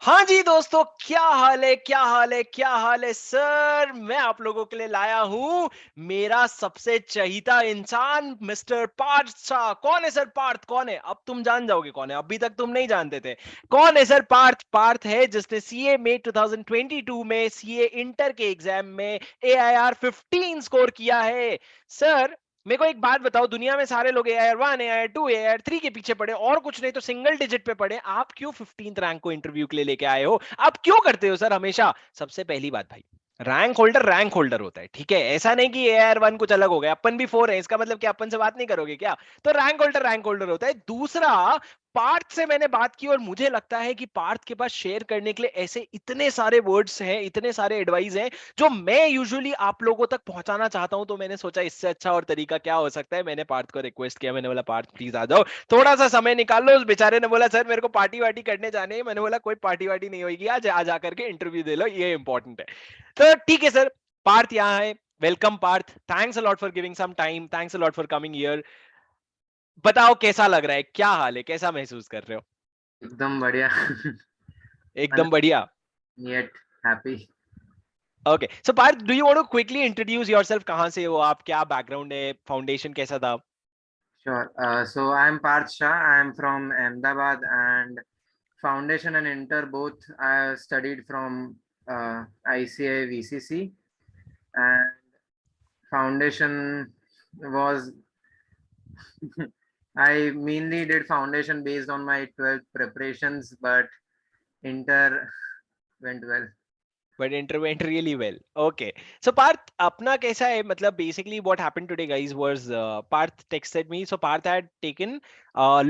हाँ जी दोस्तों, क्या हाल है, क्या हाल है, क्या हाल है सर। मैं आप लोगों के लिए लाया हूं मेरा सबसे चहीता इंसान मिस्टर पार्थ शाह। कौन है सर पार्थ? कौन है? अब तुम जान जाओगे कौन है, अभी तक तुम नहीं जानते थे। कौन है सर पार्थ? पार्थ है जिसने सीए में 2022 में सीए इंटर के एग्जाम में AIR 15 स्कोर किया है। सर मेरे को एक बात बताओ, दुनिया में सारे लोग AIR 1 AIR 2 AIR 3 के पीछे पड़े, और कुछ नहीं तो सिंगल डिजिट पे पड़े, आप क्यों 15th रैंक को इंटरव्यू के लिए लेके आए हो? आप क्यों करते हो सर हमेशा? सबसे पहली बात भाई, रैंक होल्डर होता है, ठीक है? ऐसा नहीं कि AIR 1 कुछ अलग हो गया, अपन भी 4 है, इसका मतलब कि अपन से बात नहीं करोगे क्या? तो रैंक होल्डर होता है। दूसरा, पार्थ से मैंने बात की और मुझे लगता है कि पार्थ के पास शेयर करने के लिए ऐसे इतने सारे वर्ड्स हैं, इतने सारे एडवाइस हैं जो मैं यूजुअली आप लोगों तक पहुंचाना चाहता हूं। तो मैंने सोचा इससे अच्छा और तरीका क्या हो सकता है। मैंने पार्थ को रिक्वेस्ट किया, मैंने बोला पार्थ प्लीज आ जाओ, थोड़ा सा समय निकाल लो। उस बेचारे ने बोला सर मेरे को पार्टी वार्टी करने जाने हैं। मैंने बोला कोई पार्टी वार्टी नहीं होगी, आज आ जा करके इंटरव्यू दे लो, ये इंपॉर्टेंट है। तो ठीक है सर, पार्थ यहाँ है। Welcome Parth, thanks a lot for giving some time, thanks a lot for coming here. बताओ कैसा लग रहा है, क्या हाल है, कैसा महसूस कर रहे हो? एकदम बढ़िया। एकदम बढ़िया। yet happy. Okay so Parth, do you want to quickly introduce yourself? कहां से हो आप, क्या बैकग्राउंड है, फाउंडेशन कैसा था? Sure. So I'm Parth Shah. I'm from Ahmedabad, and foundation and inter both I studied from ICA VCC, and foundation was I mainly did foundation based on my 12th preparations, but inter went well. But inter went really well. Okay. So Parth, अपना कैसा है? मतलब basically what happened today, guys, was Parth texted me. So Parth had taken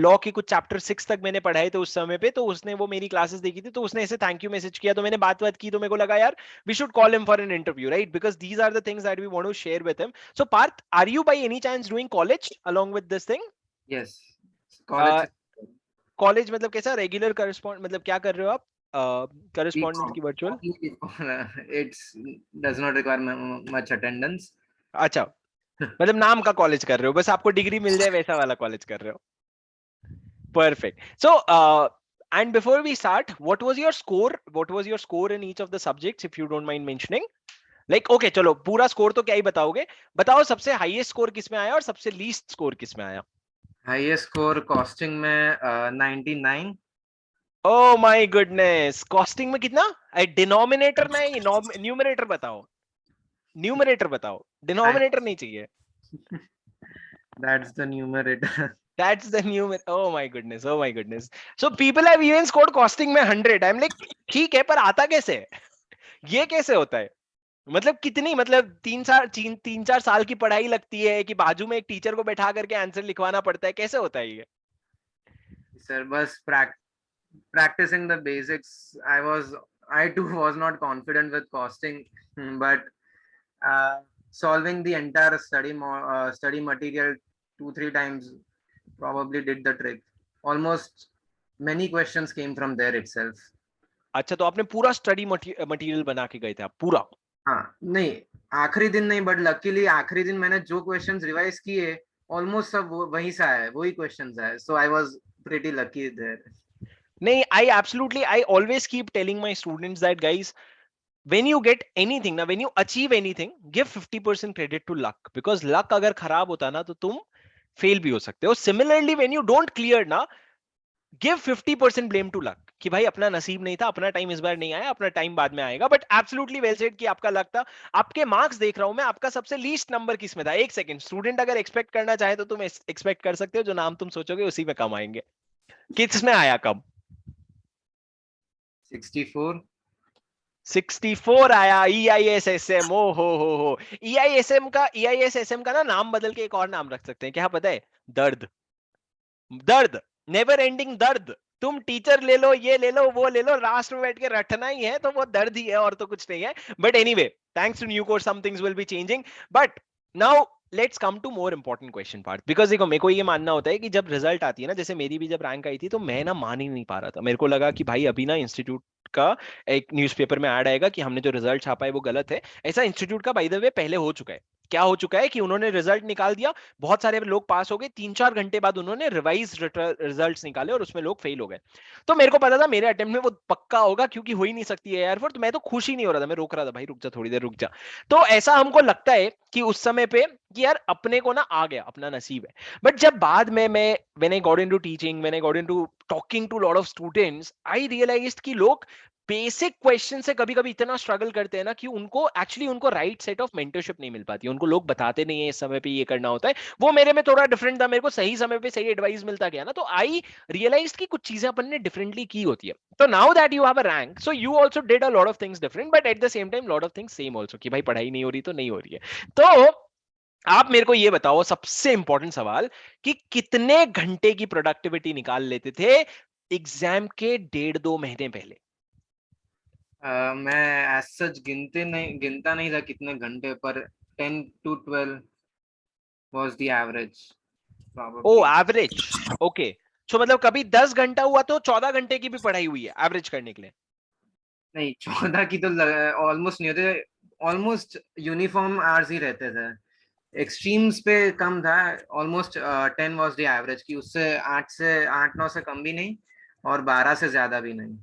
law के कुछ chapter 6 तक मैंने पढ़ाए थे उस समय पे, तो उसने वो मेरी classes देखी थी, तो उसने ऐसे thank you message किया, तो मैंने बात की, तो मेरे को लगा यार we should call him for an interview, right? Because these are the things that we want to share with him. So Parth, are you by any chance doing college along with this thing? Yes, college. College मतलब कैसा, regular correspond, मतलब क्या कर रहे हो आप? Correspondence BCom. की virtual? It's does not require much attendance. अच्छा, मतलब नाम का कॉलेज कर रहे हो, बस आपको डिग्री मिल जाए वैसा वाला कॉलेज कर रहे हो। Perfect. So and before we start, what was your score in each of the subjects, if you don't mind mentioning? Like okay चलो, पूरा स्कोर तो क्या ही बताओगे, बताओ सबसे हाईएस्ट स्कोर किस में आया और सबसे लीस्ट स्कोर किस में आया? हाईएस्ट स्कोर कॉस्टिंग में 99। ओ माय गुडनेस, कॉस्टिंग में कितना? डिनोमिनेटर नहीं, न्यूमरेटर बताओ। न्यूमरेटर बताओ, डिनोमिनेटर नहीं चाहिए। That's the numerator. That's the new. Oh my goodness. Oh my goodness. So people have even scored costing में 100. I'm like, ठीक है, पर आता कैसे है? ये कैसे होता है? मतलब कितनी, मतलब 3-4 साल की पढ़ाई लगती है कि बाजू में एक टीचर को बैठा करके आंसर लिखवाना पड़ता है? कैसे होता है ये? Sir, बस practicing the basics. I too was not confident with costing, but uh, solving the entire study material 2-3 times probably did the trick. Almost many questions came from there itself. अच्छा, तो आपने पूरा स्टडी मटेरियल बना के गए थे आप पूरा? हाँ, नहीं, आखिरी दिन नहीं, बट लकीली आखिरी दिन मैंने जो क्वेश्चंस रिवाइज किए ऑलमोस्ट सब वहीं से आए, वही क्वेश्चंस आए, so I was pretty lucky there. नहीं, I always keep telling my students that guys, when you get anything ना, when you achieve anything, give 50% credit to luck, because luck अगर खराब होता ना तो तुम फेल भी हो सकते हो। Similarly when you don't clear ना, गिव 50% ब्लेम टू लक, कि भाई अपना नसीब नहीं था, अपना टाइम इस बार नहीं आया, अपना टाइम बाद में आएगा। बट एब्सोल्युटली वेल सेड कि आपका लक था। आपके मार्क्स देख रहा हूं मैं, आपका सबसे लीस्ट नंबर किस में था? एक सेकंड, स्टूडेंट अगर एक्सपेक्ट करना चाहे तो तुम एक्सपेक्ट कर सकते हो, जो नाम तुम सोचोगे उसी में कम आएंगे। किस में आया कम? 64. 64 आया। EISSM, ओ हो। EISSM का ना नाम बदल के एक और नाम रख सकते हैं, क्या पता है? दर्द। दर्द, नेवर एंडिंग दर्द। तुम टीचर ले लो, ये ले लो, वो ले लो, लास्ट में बैठ के रटना ही है तो वो दर्द ही है, और तो कुछ नहीं है। But anyway, thanks to new course some things will be changing. But now let's come to more important question part. Because देखो, मेरे को ये मानना होता है कि जब रिजल्ट आती है ना, जैसे मेरी भी जब रैंक आई थी, तो मैं ना मान ही नहीं पा रहा था। मेरे को लगा कि भाई अभी ना इंस्टीट्यूट का एक न्यूज़पेपर में ऐड आएगा कि हमने जो रिजल्ट छापा है वो गलत है। ऐसा इंस्टीट्यूट का बाय द वे पहले हो चुका है। क्या हो चुका है कि उन्होंने रिजल्ट निकाल दिया, बहुत सारे लोग पास हो गए, 3-4 घंटे बाद उन्होंने रिवाइज रिजल्ट्स निकाले और उसमें लोग फेल हो गए। तो मेरे को पता था मेरे अटेम्प्ट में वो पक्का होगा, क्योंकि हो ही नहीं सकती है यार, तो मैं तो खुश ही नहीं हो रहा था, मैं रोक रहा था, भाई रुक जा थोड़ी देर रुक जा। तो ऐसा हमको लगता है कि उस समय पे कि यार अपने को ना आ गया, अपना नसीब है। बट जब बाद में मैं when I got into teaching, when I got into talking to lot of students, I realised कि लोग बेसिक क्वेश्चन से कभी कभी इतना स्ट्रगल करते हैं ना कि उनको एक्चुअली उनको राइट सेट ऑफ मेंटरशिप नहीं मिल पाती, उनको लोग बताते नहीं है इस समय पे ये करना होता है। वो मेरे में थोड़ा डिफरेंट था, मेरे को सही समय पे सही एडवाइस मिलता गया ना, तो आई रियलाइज कि कुछ चीजें अपन ने डिफरेंटली की होती है। तो now that you have a rank, so you also did a lot of things different, but at the same time lot of things same also, कि भाई पढ़ाई नहीं हो रही तो नहीं हो रही है। तो आप मेरे को ये बताओ सबसे इंपॉर्टेंट सवाल, कि कितने घंटे की प्रोडक्टिविटी निकाल लेते थे एग्जाम के 1.5-2 महीने पहले? मैं एज सच गिनता नहीं था कितने घंटे, पर 10 to 12 was the average oh probably. Average, okay. So मतलब कभी 10 घंटा हुआ तो 14 घंटे की भी पढ़ाई हुई है एवरेज करने के लिए? नहीं, 14 की तो ऑलमोस्ट नहीं होते, ऑलमोस्ट यूनिफॉर्म आवर्स ही रहते थे। एक्सट्रीम्स पे कम था, ऑलमोस्ट 10 वाज द एवरेज, की उससे 8 9 से कम भी नहीं और 12 से ज्यादा भी नहीं।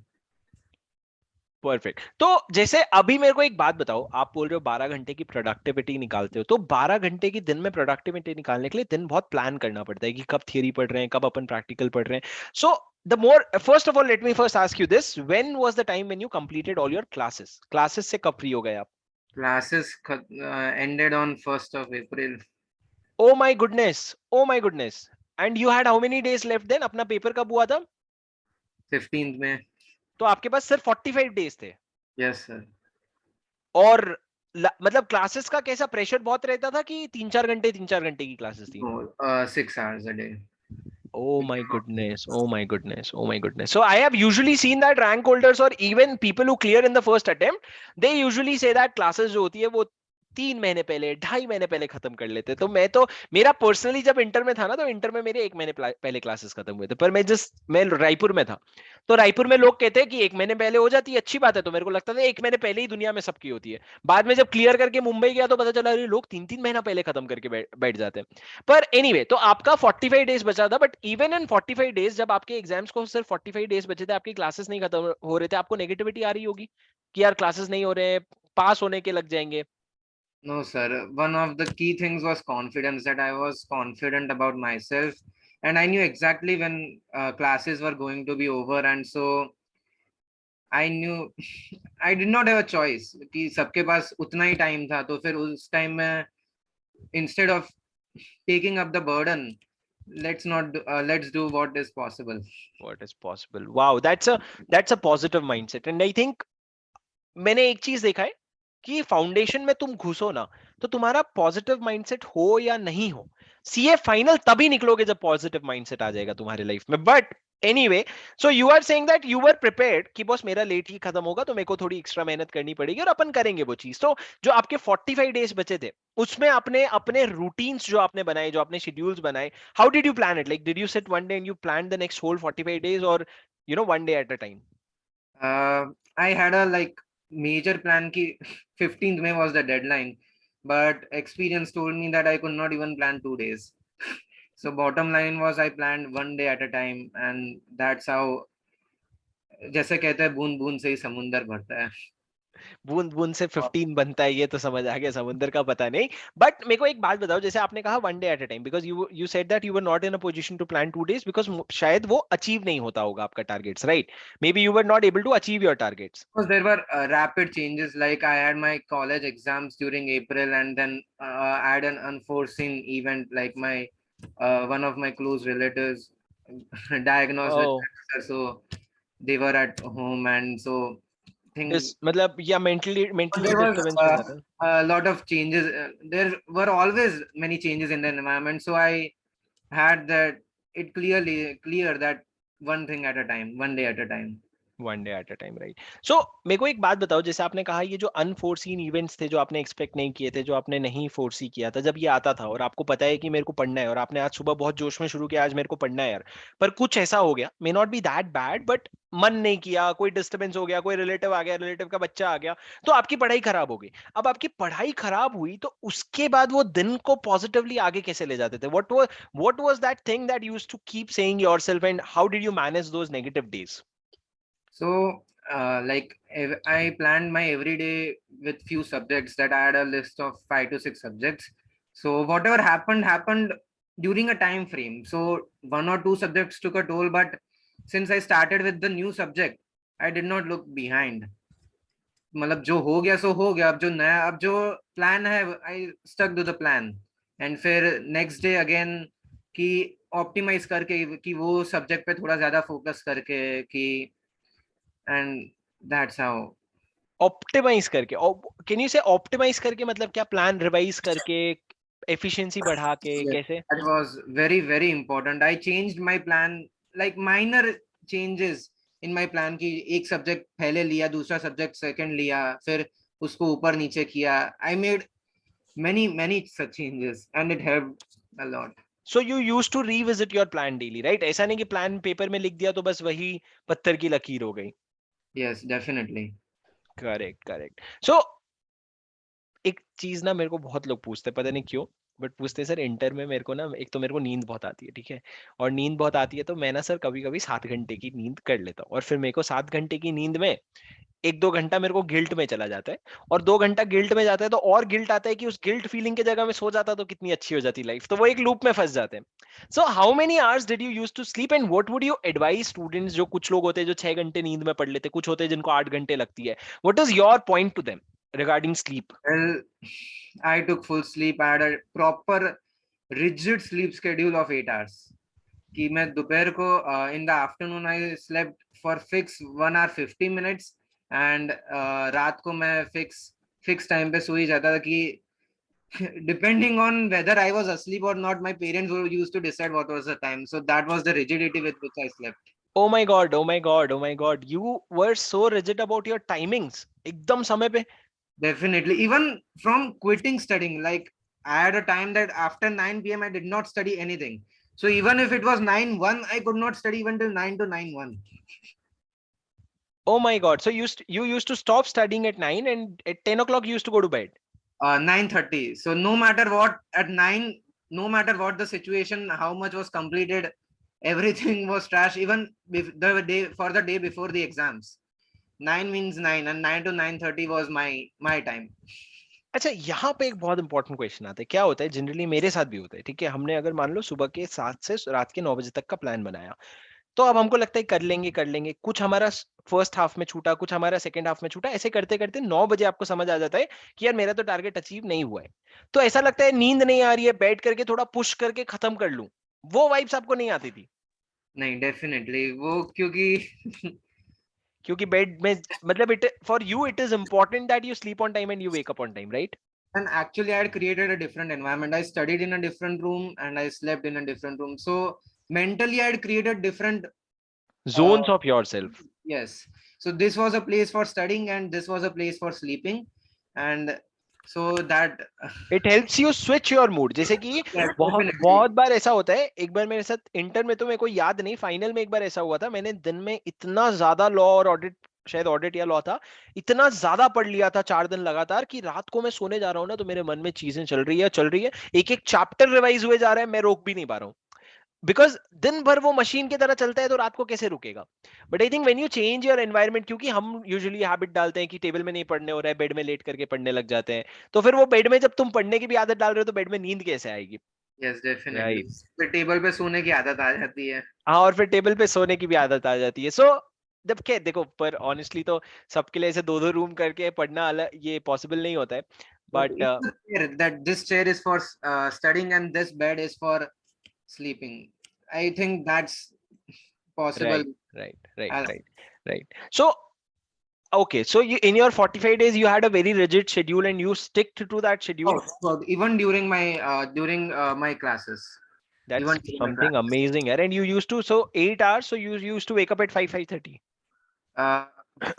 परफेक्ट। तो जैसे अभी मेरे को एक बात बताओ, आप बोल रहे हो 12 घंटे की प्रोडक्टिविटी निकालते हो, तो 12 घंटे की दिन में प्रोडक्टिविटी निकालने के लिए दिन बहुत प्लान करना पड़ता है कि कब थियरी पढ़ रहे हैं, कब अपन प्रैक्टिकल पढ़ रहे हैं। So the more, first of all let me first ask you this, when was the time when you completed all your classes? Classes से कब फ्री हो गए आप? Classes ended on 1st of April। Oh my goodness, oh my goodness. And you had how many days left then? अपना paper कब हुआ था? 15th में। तो आपके पास सिर्फ 45 डेज थे? Yes sir. और मतलब क्लासेस का कैसा प्रेशर बहुत रहता था कि 3-4 घंटे 3-4 घंटे की क्लासेस थी? 6 hours a day। Oh my goodness, oh my goodness, oh my goodness. So I have usually seen that rank holders or even people who clear in the first attempt, they usually say that classes जो होती है वो 3 महीने पहले 2.5 महीने पहले खत्म कर लेते। तो मैं तो, मेरा पर्सनली जब इंटर में था ना, तो इंटर में मेरे 1 महीने पहले क्लासेस खत्म हुए थे, पर मैं रायपुर में था। तो रायपुर में लोग कहते हैं कि 1 महीने पहले हो जाती है, अच्छी बात है। तो मेरे को लगता था 1 महीने पहले ही दुनिया में सबकी होती है। बाद में जब क्लियर करके मुंबई गया तो पता चला अरे लोग 3-3 महीना पहले खत्म करके बैठ जाते हैं। पर एनीवे, तो आपका 45 डेज बचा था, बट इवन इन 45 डेज जब आपके एग्जाम्स को सिर्फ 45 डेज बचे थे, आपकी क्लासेस नहीं खत्म हो रहे थे, आपको नेगेटिविटी आ रही होगी कि यार क्लासेस नहीं हो रहे हैं, पास होने के लग जाएंगे? No, sir. One of the key things was confidence, that I was confident about myself, and I knew exactly when classes were going to be over, and so I knew I did not have a choice कि सबके पास उतना ही time था, तो फिर उस time में instead of taking up the burden, let's do what is possible. What is possible? Wow, that's a positive mindset, and I think मैंने एक चीज देखा है कि फाउंडेशन में तुम घुसो ना, तो तुम्हारा पॉजिटिव माइंडसेट हो या नहीं हो, सीए फाइनल तभी निकलोगे जब पॉजिटिव माइंडसेट आ जाएगा तुम्हारे लाइफ में। But anyway, so you are saying that you were prepared कि बॉस मेरा लेट ही खत्म होगा तो मेरे को थोड़ी एक्स्ट्रा मेहनत करनी पड़ेगी और अपन करेंगे वो चीज। तो जो आपके 45 डेज बचे थे, उसमें आपने अपने रूटीन्स जो आपने बनाए, जो आपने शेड्यूल्स बनाए, how did you plan it? Like did you sit one day and you plan the next whole 45 days, और one day at a time? I had a like major plan ki 15th May was the deadline, but experience told me that I could not even plan 2 days. So bottom line was I planned one day at a time, and that's how, जैसे कहते हैं बूंद बूंद से ही समुंदर भरता है। बूंद बूंद से 15 बनता है, ये तो समझ आ गया, समुद्र का पता नहीं। बट मेरे को एक बात बताओ, जैसे आपने कहा one day at a time, because you said that you were not in a position to plan 2 days, because शायद वो अचीव नहीं होता होगा आपका targets, right? Maybe you were not able to achieve your targets. Because there were rapid changes, like I had my college exams during April, and then I had an unforeseen event, like my one of my close relatives diagnosed with oh, cancer, so they were at home, and so things. मतलब या mentally There was disturbance हो जाता है? a lot of changes. There were always many changes in the environment, so I had that it clear that one thing at a time, one day at a time. One day at a time, right. So मेरे को एक बात बताओ, जैसे आपने कहा ये जो अनफोर्सीन इवेंट्स थे जो आपने एक्सपेक्ट नहीं किए थे, जो आपने नहीं फोर्सी किया था, जब ये आता था और आपको पता है कि मेरे को पढ़ना है और आपने आज सुबह बहुत जोश में शुरू किया आज मेरे को पढ़ना है यार, पर कुछ ऐसा हो गया, may not be that bad but मन नहीं किया, कोई डिस्टर्बेंस हो गया, कोई रिलेटिव आ गया, रिलेटिव का बच्चा आ गया, तो आपकी पढ़ाई खराब हो गई। अब आपकी पढ़ाई खराब हुई तो उसके बाद वो दिन को पॉजिटिवली आगे कैसे ले जाते थे? What was that thing that used to keep saying yourself and how did you manage those negative days? So, I planned my everyday with few subjects that I had a list of 5 to 6 subjects. So whatever happened during a time frame. So 1 or 2 subjects took a toll, but since I started with the new subject, I did not look behind. मतलब जो हो गया सो हो गया, अब जो plan है I stuck to the plan, and फिर नेक्स्ट डे अगेन कि ऑप्टिमाइज करके कि वो सब्जेक्ट पे थोड़ा ज्यादा फोकस करके कि, एंड दैट्स हाउ। ऑप्टिमाइज करके? कैन यू से ऑप्टिमाइज करके मतलब क्या? प्लान रिवाइज करके, एफिशिएंसी बढ़ा के, Yes, कैसे? that was very very important. I changed my plan, like minor changes in my plan कि एक सब्जेक्ट पहले लिया, दूसरा सब्जेक्ट सेकंड लिया, फिर उसको ऊपर नीचे किया. I made many such changes and it helped a lot. So you use to revisit your plan daily, right? ऐसा नहीं कि प्लान पेपर में लिख दिया तो बस वही पत्थर की लकीर हो गई। Yes, definitely. Correct, correct. So एक चीज ना मेरे को बहुत लोग पूछते हैं, पता नहीं क्यों, बट पूछते हैं सर इंटर में मेरे को ना, एक तो मेरे को नींद बहुत आती है, ठीक है, और नींद बहुत आती है तो मैं ना सर कभी कभी 7 घंटे की नींद कर लेता हूँ, और फिर मेरे को 7 घंटे की नींद में 1-2 घंटा मेरे को गिल्ट में चला जाता है, और 2 घंटा गिल्ट में जाता है तो और गिल्ट आता है कि उस गिल्ट फीलिंग की जगह में सो जाता तो कितनी अच्छी हो जाती लाइफ, तो वो एक लूप में फंस जाते हैं। So how many hours did you use to sleep and what would you advice students, जो कुछ लोग होते हैं जो 6 घंटे नींद में पढ़ लेते, कुछ होते हैं जिनको 8 घंटे लगती है, what is your point two them regarding sleep? Well, I took full sleep. I had a proper rigid sleep schedule of 8 hours. कि मैं दोपहर को in the afternoon I slept for fix 1 hour 50 minutes, and रात को मैं fix time पे सो ही जाता था कि depending on whether I was asleep or not, my parents were used to decide what was the time. So that was the rigidity with which I slept. Oh my god, oh my god, oh my god, you were so rigid about your timings, एकदम समय पे। Definitely. Even from quitting studying, like I had a time that after 9 p.m. I did not study anything. So even if it was 9:01, I could not study even till 9 to 9:01. Oh my god, so you used to stop studying at 9 and at 10 o'clock you used to go to bed? 9:30. So no matter what, at 9, no matter what the situation, how much was completed, everything was trash. Even the day before the exams, 9 means 9, and 9 to 9:30 was my time. अच्छा, यहाँ पे एक बहुत important question आता है, क्या होता है जनरली मेरे साथ भी होता है, ठीक है, हमने अगर मान लो सुबह के 7 से रात के 9 बजे तक का प्लान बनाया, तो अब हमको लगता है कर लेंगे, कुछ हमारा फर्स्ट हाफ में छूटा, कुछ हमारा सेकंड हाफ में छूटा, ऐसे करते करते 9 बजे आपको समझ आ जाता है कि यार मेरा तो टारगेट अचीव नहीं हुआ है, तो ऐसा लगता है नींद नहीं आ रही है, बैठ करके थोड़ा पुश करके खत्म कर लूं, वो वाइब्स आपको नहीं आती थी? नहीं, डेफिनेटली वो क्योंकि क्योंकि बेड में मतलब it for you it is important that you sleep on time and you wake up on time, right? and actually I had created a different environment. I studied in a different room and I slept in a different room. So mentally I had created different zones of yourself. yes. So this was a place for studying and this was a place for sleeping, and so that it helps you switch your mood, जैसे कि yes, बहुत definitely. बहुत बार ऐसा होता है, एक बार मेरे साथ इंटर में, तो मेरे को याद नहीं, फाइनल में एक बार ऐसा हुआ था, मैंने दिन में इतना ज्यादा लॉ और ऑडिट, शायद ऑडिट या लॉ था, इतना ज्यादा पढ़ लिया था 4 दिन लगातार कि रात को मैं सोने जा रहा हूँ ना तो मेरे मन में चीजें चल रही है, एक एक चैप्टर रिवाइज हुए जा रहा है, मैं रोक भी नहीं पा रहा हूँ, बिकॉज दिन भर वो मशीन की तरह चलता है तो रात को कैसे रुकेगा? But I think when you change your environment, क्योंकि हम यूजुअली हैबिट डालते हैं कि टेबल में नहीं पढ़ने हो रहा है, बेड में लेट करके पढ़ने लग जाते हैं, तो फिर वो बेड में जब तुम पढ़ने की भी आदत डाल रहे हो तो बेड में नींद कैसे आएगी? yes, definitely. राइट। फिर टेबल पे सोने की आदत आ जाती है. हाँ, और फिर टेबल पे सोने की भी आदत आ जाती है। सो जब क्या देखो, पर ऑनेस्टली तो सबके लिए ऐसे 2-2 रूम करके पढ़ना अलग, ये पॉसिबल नहीं होता है, But but it's clear that this chair is for studying and this bed is for sleeping. I think that's possible. Right, right, right, Uh, right, right. So okay, so you, in your 45 days you had a very rigid schedule and you stick to that schedule? so even during my classes, That's even during my something classes. amazing, yaar. And you used to, so 8 hours, so you used to wake up at 5, 5:30? Uh,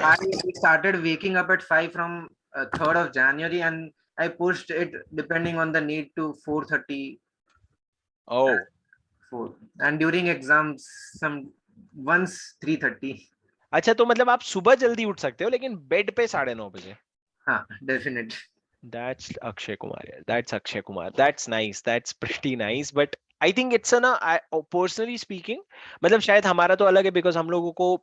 I started waking up at 5 from 3rd of January, and I pushed it depending on the need to 4:30. Oh, 4. And during exams, some once 3:30. अच्छा तो मतलब आप सुबह जल्दी उठ सकते हो लेकिन बेड पे 9:30 बजे. हाँ, definitely. That's Akshay Kumar. Yeah. That's Akshay Kumar. That's nice. That's pretty nice. But I think it's a ना personally speaking, मतलब शायद हमारा तो अलग है because हम लोगों को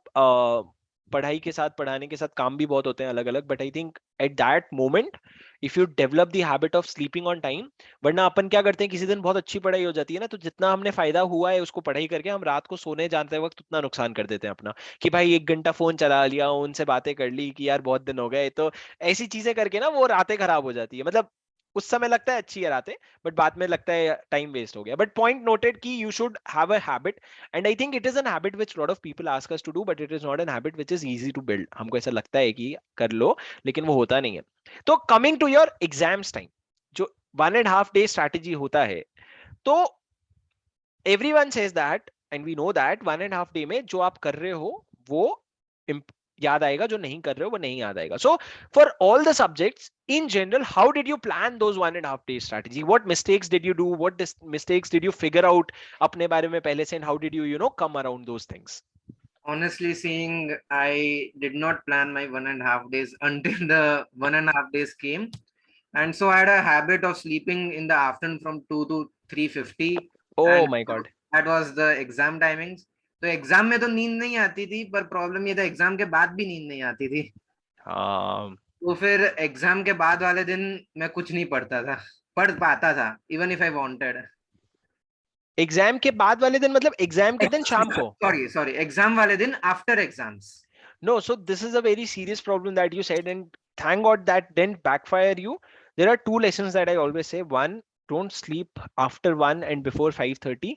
पढ़ाई के साथ पढ़ाने के साथ काम भी बहुत होते हैं अलग अलग. But I think at that moment if you develop the habit of sleeping on time, वरना अपन क्या करते हैं किसी दिन बहुत अच्छी पढ़ाई हो जाती है ना, तो जितना हमने फायदा हुआ है उसको पढ़ाई करके हम रात को सोने जाते वक्त उतना नुकसान कर देते हैं अपना, कि भाई 1 घंटा फोन चला लिया, उनसे बातें कर ली कि यार बहुत दिन हो गए, तो ऐसी चीजें करके ना वो रातें खराब हो जाती है. मतलब उस समय लगता है अच्छी है रातें, बट बाद में लगता है टाइम वेस्ट हो गया. बट पॉइंट नोटेड कि you should have a habit, and I think it is an habit which lot of people ask us to do, but it is not an habit which is easy to build. हमको ऐसा लगता है कि कर लो, लेकिन वो होता नहीं है. तो coming to your exams time, जो 1.5 डे स्ट्रैटेजी होता है, तो everyone says that and we know that 1.5 day में जो आप कर रहे हो वो याद आएगा, जो नहीं कर रहे हो वो नहीं याद आएगा. So for all the subjects in general, how did you plan those 1.5 day strategy? What mistakes did you do? What mistakes did you figure out अपने बारे में पहले से, and how did you come around those things? Honestly saying, I did not plan my 1.5 days until the 1.5 days came. And so I had a habit of sleeping in the afternoon from 2 to 3:50. Oh And my god. that was the exam timings. तो exam में तो नींद नहीं आती थी, पर problem ये था एग्जाम के बाद भी नींद नहीं आती थी. um, तो फिर एग्जाम के बाद वाले दिन मैं कुछ नहीं पढ़ता था, पढ़ पाता था even if I wanted. Exam के बाद वाले दिन मतलब एग्जाम के दिन शाम को? सॉरी एग्जाम वाले दिन after exams. No, so this is a very serious problem that you said, and thank God that didn't backfire you. There are two lessons that I always say. One, don't sleep after 1 and before 5:30.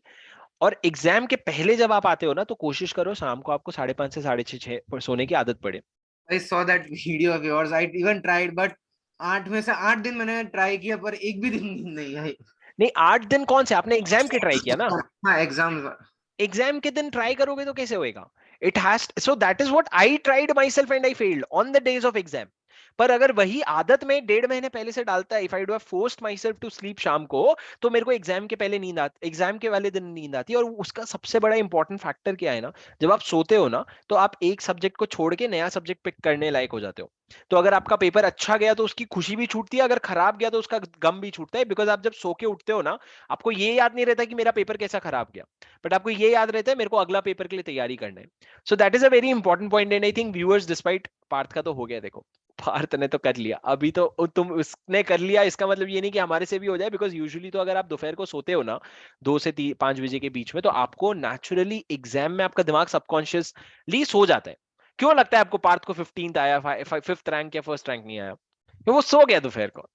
और exam के पहले जब आप आते हो ना, तो कोशिश करो शाम को आपको 5:30 से 6:30 पर सोने की आदत पड़े. I saw that video of yours. I even tried, but 8 में से 8 दिन मैंने ट्राई किया, पर एक भी दिन नींद नहीं आई. नहीं, 8 दिन कौन से, आपने एग्जाम के ट्राई किया ना? हाँ, एग्जाम. एग्जाम के दिन ट्राई करोगे तो कैसे होएगा? It has, so that is what I tried my self and I failed on the days of exam. पर अगर वही आदत में 1.5 महीने पहले से डालता है, if I do have forced myself to sleep शाम को, तो मेरे को एग्जाम के पहले नींद आती, एग्जाम के वाले दिन नींद आती है. और उसका सबसे बड़ा इंपॉर्टेंट फैक्टर क्या है ना, जब आप सोते हो ना, तो आप एक सब्जेक्ट को छोड़ के नया सब्जेक्ट पिक करने लायक हो जाते हो. तो अगर आपका पेपर अच्छा गया तो उसकी खुशी भी छूटती है, अगर खराब गया तो उसका गम भी छूटता है. बिकॉज आप जब सो के उठते हो ना, आपको ये याद नहीं रहता कि मेरा पेपर कैसा खराब गया, बट आपको ये याद रहता है मेरे को अगला पेपर के लिए तैयारी करना है. So that is a very important point. And I think viewers, despite Parth का तो हो गया, देखो पार्थ ने तो कर लिया अभी, तो तुम उसने कर लिया, इसका मतलब ये नहीं कि हमारे से भी हो जाए. बिकॉज यूजुअली तो अगर आप दोपहर को सोते हो ना 2 से 5 बजे के बीच में, तो आपको नेचुरली एग्जाम में आपका दिमाग सबकॉन्शियसली सो जाता है. क्यों लगता है आपको पार्थ को 15th आया, 5th रैंक या फर्स्ट रैंक नहीं आया? क्यों, वो सो गया दोपहर को.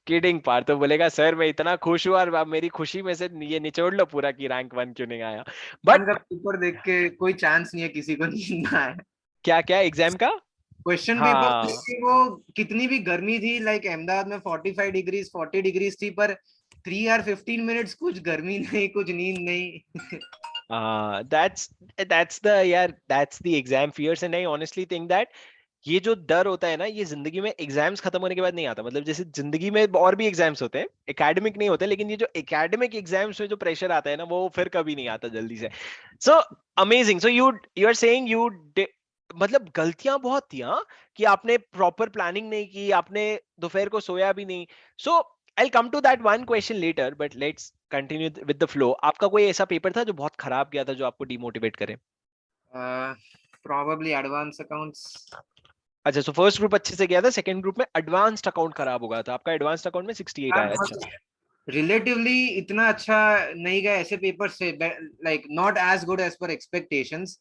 किडिंग. पार्थ तो बोलेगा सर मैं इतना खुश हुआ, और अब मेरी खुशी में से ये निचोड़ लो पूरा कि रैंक 1 क्यों नहीं आया. एग्जाम का बट पेपर देख के कोई चांस नहीं है किसी को नींद ना आए. क्या क्या एग्जाम का? क्वेश्चन पेपर देख हाँ. के, वो कितनी भी गर्मी थी, लाइक अहमदाबाद में 45 डिग्रीज 40 डिग्रीज थी, पर 3 hours 15 minutes कुछ गर्मी नहीं, कुछ नींद नहीं. दैट्स द यार, that's the exam fears. And I honestly think that ये जो डर होता है ना, ये जिंदगी में एग्जाम्स खत्म होने के बाद नहीं आता. मतलब जैसे जिंदगी में और भी एग्जाम्स होते हैं, एकेडमिक नहीं होते, लेकिन ये जो एकेडमिक एग्जाम्स में जो प्रेशर आता है ना, वो फिर कभी नहीं आता जल्दी से. So amazing. So you are saying you, मतलब गलतियां बहुत थी हाँ, कि आपने प्रॉपर प्लानिंग नहीं की, आपने दोपहर को सोया भी नहीं. So I come to that one question later, but let's continue with the flow. आपका कोई ऐसा पेपर था जो बहुत खराब गया था, जो आपको डिमोटिवेट करे? Probably advance accounts. अच्छा, सो फर्स्ट ग्रुप अच्छे से गया था, सेकंड ग्रुप में एडवांस्ड अकाउंट खराब हो गया था. आपका एडवांस्ड अकाउंट में 68 आया. अच्छा. रिलेटिवली इतना अच्छा नहीं गया ऐसे पेपर से, like not as good as per expectations,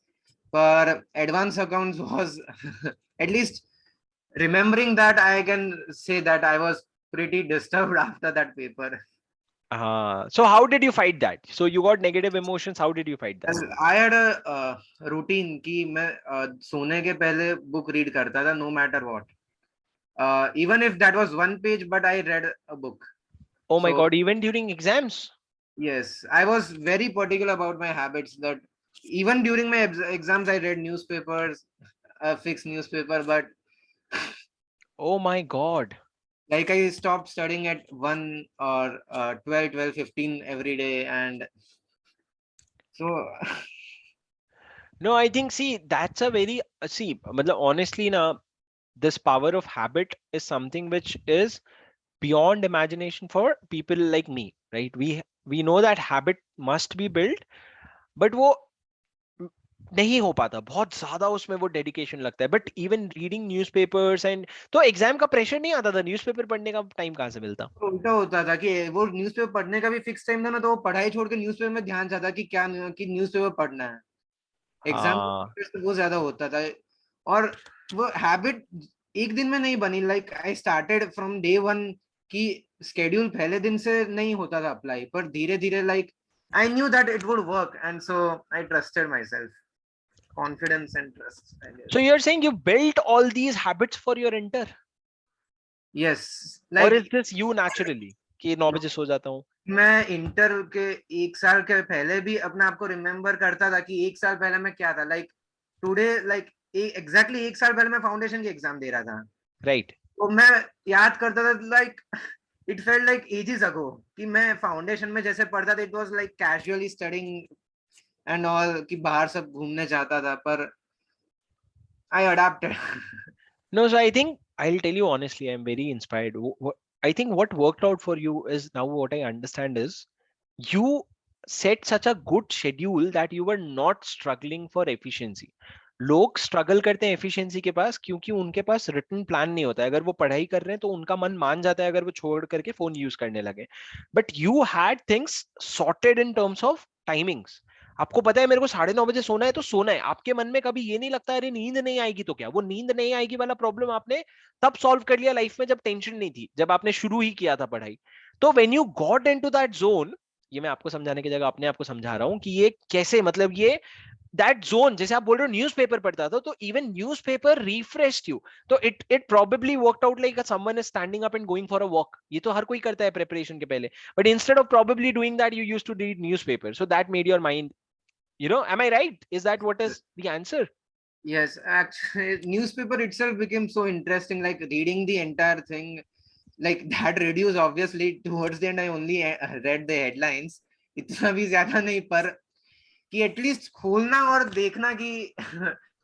पर advance accounts was at least remembering that I can say that I was pretty disturbed after that paper. So how did you fight that? So you got negative emotions, how did you fight that? I had a routine कि मैं सोने के पहले book read करता था, no matter what. Even if that was one page, but I read a book. Oh my So god, even during exams? yes, I was very particular about my habits, that even during my exams, I read newspapers, a fixed newspaper, but Oh my God. like I stopped studying at 1 or 12, 12, 15 every day, and so No, I think, see, that's a very, see, matlab, honestly, na, this power of habit is something which is beyond imagination for people like me, right? We know that habit must be built, but वो नहीं हो पाता, बहुत ज्यादा उसमें वो dedication लगता है. But even reading newspapers and, तो एग्जाम का प्रेशर नहीं आता था, न्यूज़पेपर पढ़ने का टाइम कहाँ से मिलता? उल्टा होता था कि वो न्यूज़पेपर पढ़ने का भी फिक्स टाइम था ना, तो वो पढ़ाई छोड़ के न्यूज़पेपर में ध्यान जाता कि क्या कि न्यूज़पेपर पढ़ना है. एग्जाम हाँ. तो वो ज्यादा होता था. और वो हैबिट एक दिन में नहीं बनी. Like I started from day one की स्केड्यूल पहले दिन से नहीं होता था अप्लाई, पर धीरे धीरे like I knew that it would work, and so I trusted myself. Confidence and trust, I So guess. you're saying you built all these habits for your inter, yes, or like is this you naturally कि 9 बजे सो जाता हूँ? मैं inter के 1 साल के पहले भी अपने आप को रिमेम्बर करता था कि 1 साल पहले मैं क्या था. लाइक टुडे, लाइक एग्जैक्टली 1 साल पहले मैं फाउंडेशन की एग्जाम दे रहा था. राइट. तो मैं याद करता था, like it felt like ages ago कि मैं फाउंडेशन में जैसे पढ़ता था, it was like casually studying and all, कि बाहर सब घूमने जाता था, पर I adapted. No, so I think I'll tell you honestly, I'm very inspired. I think what worked out for you is, now what I understand is you set such a good schedule that you were not struggling for efficiency. लोग struggle करते हैं efficiency के पास, क्योंकि उनके पास written plan नहीं होता है. अगर वो पढ़ाई कर रहे हैं तो उनका मन मान जाता है अगर वो छोड़ करके फोन यूज करने लगे. But you had things sorted in terms off timings. आपको पता है मेरे को 9:30 बजे सोना है तो सोना है. आपके मन में कभी ये नहीं लगता अरे नींद नहीं आएगी तो क्या? वो नींद नहीं आएगी वाला प्रॉब्लम आपने तब सॉल्व कर लिया लाइफ में जब टेंशन नहीं थी, जब आपने शुरू ही किया था पढ़ाई. तो when you got into that zone, ये मैं आपको समझाने की जगह अपने आप को समझा रहा हूं कि ये कैसे, मतलब ये दैट जोन, जैसे आप बोल रहे हो न्यूज़पेपर पढ़ता था, तो इवन न्यूज़पेपर रिफ्रेश्ड यू. तो it probably worked out like someone is standing up and going for a walk. ये तो हर कोई करता है प्रिपरेशन के पहले. But instead of probably doing that you used to read newspaper, so that made your mind, am I right? Is that what is the answer? Yes, actually, newspaper itself became so interesting, like reading the entire thing. Like that reduced obviously towards the end. I only read the headlines. इतना भी ज्यादा नहीं, पर कि at least खोलना और देखना कि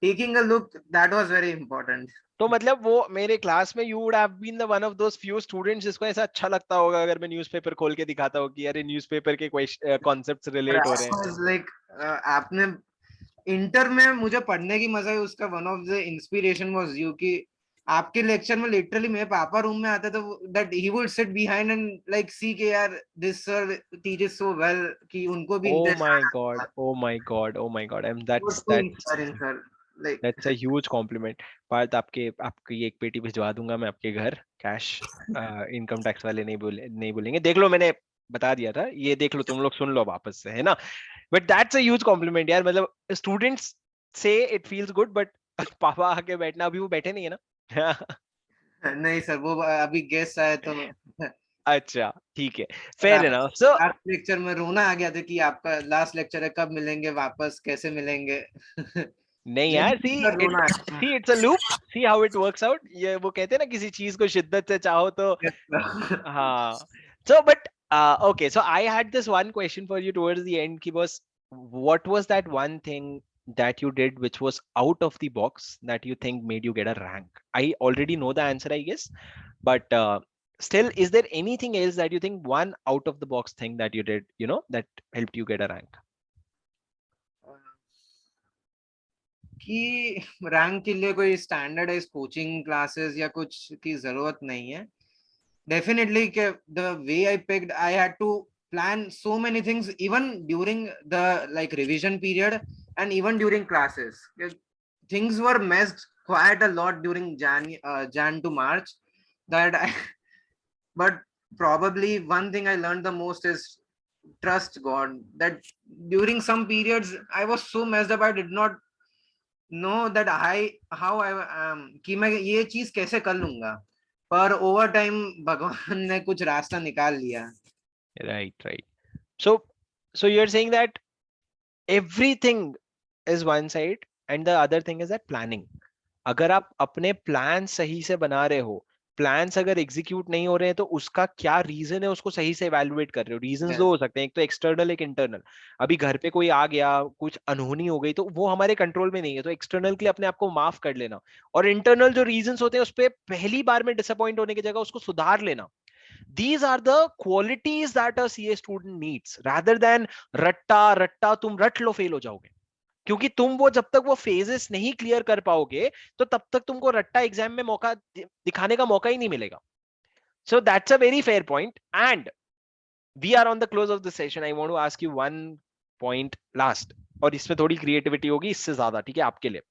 taking a look, that was very important. तो मतलब वो मेरे क्लास में you would have been the one of those few students जिसको ऐसा अच्छा लगता होगा अगर मैं न्यूज़पेपर खोल के दिखाता हूँ कि अरे न्यूज़पेपर के कॉन्सेप्ट्स रिलेट हो रहे हैं. लाइक आपने इंटर में मुझे पढ़ने की मजा है, उसका one of the inspiration was you, कि आपके लेक्चर में लिटरली मेरे पापा रूम में आते तो that he would sit behind and like see के यार this sir teaches so well, कि उनको भी Oh इंटरेस्ट my आना God, था. oh my God, oh my God. And was that's so that's inspiring sir. Like that's a huge compliment. Parth, आपके आपकी एक पेटी भिजवा दूंगा मैं आपके घर, कैश. इनकम टैक्स वाले नहीं बोलेंगे. देख लो, मैंने बता दिया था, ये देख लो, तुम लोग सुन लो वापस से, है ना? But that's a huge complement यार. मतलब स्टूडेंट्स से इट फील्स गुड, बट पापा आके बैठना, अभी वो बैठे नहीं है ना? नहीं सर, वो अभी गेस्ट आए तो अच्छा, ठीक है, fair enough. So last lecture में रोना आ गया था कि आपका लास्ट लेक्चर है, कब मिलेंगे वापस, कैसे मिलेंगे. नहीं यार, सी जेन्युइनली इट, रोना see it's a loop, see how it works out. ये वो कहते हैं ना, किसी चीज को शिद्दत से चाहो तो. आया. हाँ. So, but okay. So I had this one question for you towards the end. Ki was, what was that one thing that you did which was out of the box that you think made you get a rank? I already know the answer, I guess, but still, is there anything else that you think, one out of the box thing that you did, that helped you get a rank? कि rank के लिए कोई standardise coaching classes या कुछ की जरूरत नहीं है. Definitely the way I picked, I had to plan so many things even during the like revision period and even during classes. Things were messed quite a lot during Jan to March, that I, but probably one thing I learned the most is trust God. That during some periods I was so messed up, I did not know that how I कि मैं ये चीज कैसे कर लूंगा, पर over time भगवान ने कुछ रास्ता निकाल लिया. Right, right. So you're saying that everything is one side and the other thing is that planning. अगर आप अपने प्लान सही से बना रहे हो, प्लान्स अगर एग्जीक्यूट नहीं हो रहे हैं तो उसका क्या रीजन है उसको सही से इवेलुएट कर रहे हो. रीजंस दो yes, हो सकते हैं, एक तो एक्सटर्नल एक इंटरनल. अभी घर पे कोई आ गया, कुछ अनहोनी हो गई तो वो हमारे कंट्रोल में नहीं है, तो एक्सटर्नल के लिए अपने आप को माफ कर लेना. और इंटरनल जो रीजंस होते हैं उस पर पहली बार में डिसअपॉइंट होने की जगह उसको सुधार लेना. These are the qualities that a CA student needs rather than रट्टा रट्टा तुम रट लो फेल हो जाओगे. क्योंकि तुम वो जब तक वो फेजेस नहीं क्लियर कर पाओगे तो तब तक तुमको रट्टा एग्जाम में मौका दिखाने का मौका ही नहीं मिलेगा. So that's a very fair point. And we are on the close of the session. I want to ask you one point last. और इसमें थोड़ी क्रिएटिविटी होगी इससे ज्यादा, ठीक है आपके लिए.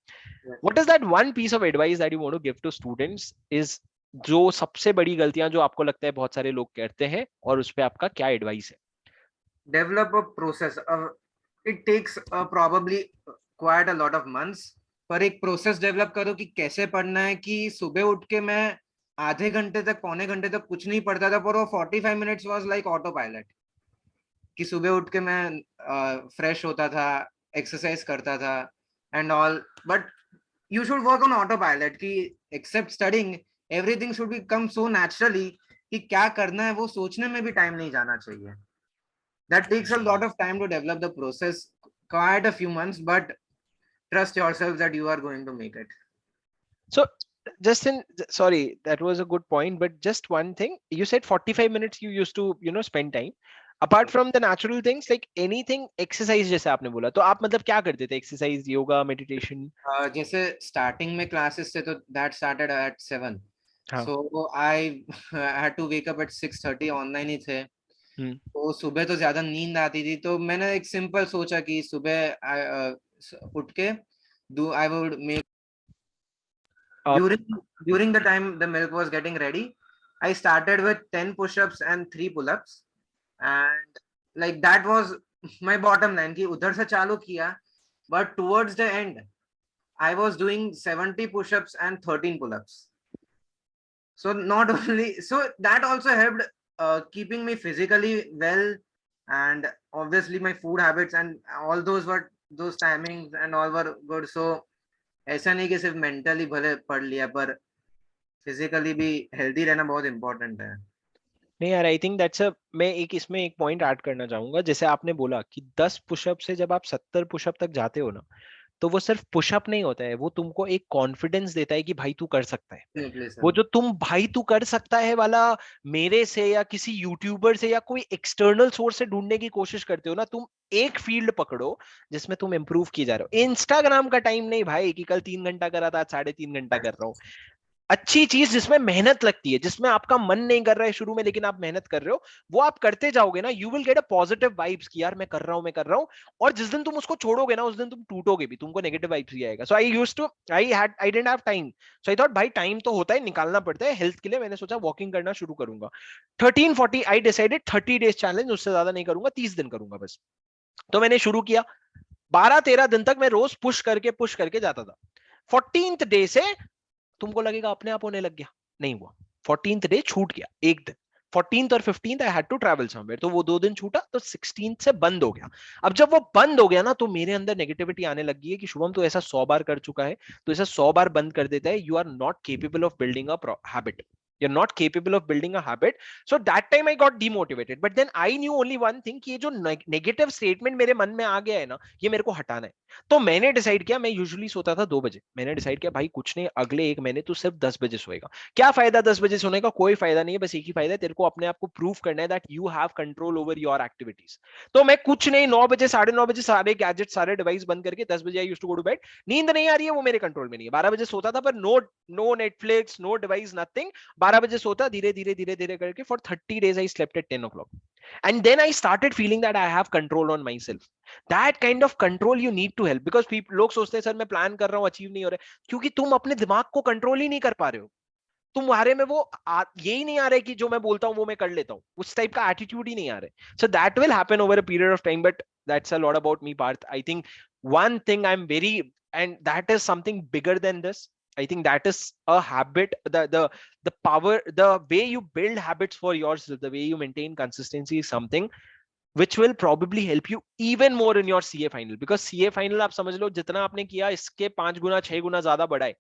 yes. What is that one piece of advice that you want to give to students is जो सबसे बड़ी गलतियां जो आपको लगता है बहुत सारे लोग करते हैं और उस पे आपका क्या एडवाइस है? Develop a process. It takes probably quite a lot of months. पर एक प्रोसेस डेवलप करो कि कैसे पढ़ना है. कि सुबह उठ के मैं आधे घंटे तक पौने घंटे तक कुछ नहीं पढ़ता था, पर वो 45 minutes was like auto pilot. कि सुबह उठ के मैं फ्रेश होता था, एक्सरसाइज करता था and all. But you should work on autopilot. कि except studying, everything should be come so naturally कि क्या करना है वो सोचने में भी टाइम नहीं जाना चाहिए. That takes a lot of time to develop the process, quite a few months, but trust yourself that you are going to make it. So sorry, that was a good point, but just one thing, you said 45 minutes you used to spend time. Apart from the natural things like anything exercise जैसे आपने बोला, तो आप मतलब क्या करते थे? Exercise, yoga, meditation? जैसे स्टार्टिंग में क्लासेस थे तो that started at 7. हाँ. So I had to wake up at 6:30. Online ही थे. तो सुबह तो ज्यादा नींद आती थी, तो मैंने एक सिंपल सोचा कि सुबह उठ के I would make during the time the milk was getting ready, I started with 10 push-ups and 3 pull-ups, and like that was my bottom line कि उधर से चालू किया. But towards the end I was doing 70 push-ups and 13 pull-ups. So not only, so that also helped keeping me physically well, and obviously my food habits and all those timings and all were good. So ऐसा नहीं कि सिर्फ mentally भले पढ़ लिया, पर physically भी healthy रहना बहुत इंपॉर्टेंट है. नहीं यार, आई थिंक दैट्स मैं इसमें एक पॉइंट ऐड करना चाहूंगा. जैसे आपने बोला कि 10 पुशअप से जब आप 70 पुशअप तक जाते हो ना, तो वो सिर्फ पुशअप नहीं होता है, वो तुमको एक कॉन्फिडेंस देता है कि भाई तू कर सकता है. वो जो तुम भाई तू कर सकता है वाला मेरे से या किसी यूट्यूबर से या कोई एक्सटर्नल सोर्स से ढूंढने की कोशिश करते हो ना, तुम एक फील्ड पकड़ो जिसमें तुम इंप्रूव किए जा रहे हो. इंस्टाग्राम का टाइम नहीं भाई कि कल 3 घंटा करा था, आज 3.5 घंटा कर रहा हूँ. अच्छी चीज जिसमें मेहनत लगती है, जिसमें आपका मन नहीं कर रहा है शुरू में लेकिन आप मेहनत कर रहे हो, वो आप करते जाओगे ना, you will get a positive vibes कि यार मैं कर रहा हूं, मैं कर रहा हूं. और जिस दिन तुम उसको छोड़ोगे ना उस दिन तुम टूटोगे भी, तुमको नेगेटिव वाइब्स ही आएगा. So I didn't have time, so I thought भाई टाइम तो होता है, निकालना पड़ता है हेल्थ के लिए. मैंने सोचा वॉकिंग करना शुरू करूंगा. 1340 आई डिसाइडेड 30 डेज चैलेंज, उससे ज्यादा नहीं करूंगा, 30 दिन करूंगा बस. तो मैंने शुरू किया. 12-13 दिन तक मैं रोज पुश करके जाता था. 14th डे से तुमको लगेगा अपने आप होने लग गया, नहीं हुआ. 14th डे छूट गया एक दिन. 14th और 15th I had to travel somewhere, तो वो 2 दिन छूटा, तो 16th से बंद हो गया. अब जब वो बंद हो गया ना, तो मेरे अंदर नेगेटिविटी आने लगी है कि शुभम तो ऐसा 100 बार कर चुका है, तो ऐसा 100 बार बंद कर देता है. You are not capable of building a habit. You're not capable of building a habit. So that time I got demotivated. But then I knew only one thing कि ये जो negative statement मेरे मन में आ गया है ना, ये मेरे को हटाना है. तो मैंने डिसाइड किया, मैं यूजुअली सोता था 2 बजे. मैंने डिसाइड किया भाई कुछ नहीं, अगले 1 महीने तू सिर्फ 10 बजे सोएगा. क्या फायदा 10 बजे सोने का? कोई फायदा नहीं है. बस एक ही फायदा है, तेरे को अपने आप को प्रूव करना है that you have control over your activities. तो मैं कुछ नहीं, 9 बजे 9:30 बजे सारे गैजेट सारे डिवाइस बंद करके 10 बजे I used to go to bed. नींद नहीं आ रही है, वो मेरे कंट्रोल में नहीं है. 12 बजे सोता था, पर no Netflix, no device, nothing. 12 बजे सोता, धीरे धीरे करके for 30 days I slept at 10 o'clock. And then I started feeling that I have control on myself. That kind of control you need to help, because लोग सोचते हैं sir मैं plan कर रहा हूँ, अचीव नहीं हो रहा है, क्योंकि तुम अपने दिमाग को कंट्रोल ही नहीं कर पा रहे हो. तुम्हारे में वो यही नहीं आ रहा है कि जो मैं बोलता हूँ वो मैं कर लेता हूँ, उस टाइप का एटीट्यूड ही नहीं आ रहा है. So that will happen over a period of time, but that's a lot about me Parth. I think one thing I'm very, and that is something bigger than this. I think that is a habit, the power, the way you build habits for yourself, the way you maintain consistency is something which will probably help you even more in your CA final, because CA final आप समझ लो जितना आपने किया इसके 5 गुना 6 गुना ज्यादा बड़ा है।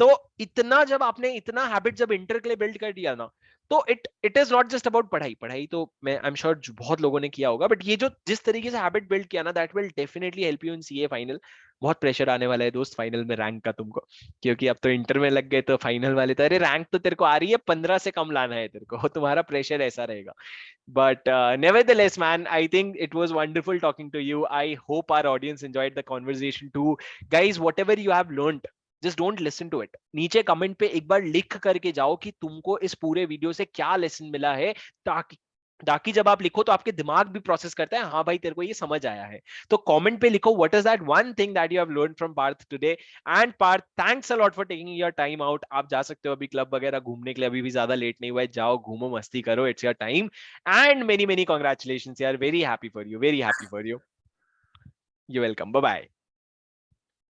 तो इतना जब आपने इतना हैबिट जब इंटर के लिए बिल्ड कर दिया ना, तो it is not just about पढ़ाई। पढ़ाई तो मैं आई एम श्योर बहुत लोगों ने किया होगा, बट ये जो जिस तरीके से हैबिट बिल्ड किया ना, that will definitely help you in CA final. बहुत प्रेशर आने वाला है दोस्त फाइनल में रैंक का तुमको, क्योंकि अब तो इंटर में लग गए, तो फाइनल वाले तो अरे रैंक तो तेरे को आ रही है, 15 से कम लाना है तेरे को, तुम्हारा प्रेशर ऐसा रहेगा। But nevertheless, man, I think it was wonderful talking to you. I hope our audience enjoyed the conversation too. Guys, whatever you have learned, just don't listen to it. नीचे कमेंट पे एक बार लिख करके जाओ कि तुमको इस पूरे वीडियो से क्या लेसन मिला है, ताकि ताकि जब आप लिखो तो आपके दिमाग भी प्रोसेस करता है, हाँ भाई तेरे को ये समझ आया है। तो कमेंट पे लिखो what is that one thing that you have learn from Parth today. And Parth, thanks a lot for taking your time out. आप जा सकते हो अभी क्लब वगैरह घूमने के लिए, अभी भी ज्यादा लेट नहीं हुआ है, जाओ घूमो मस्ती करो, it's your time. And many many congratulations यार, very happy for you, very happy for you. You welcome, bye bye.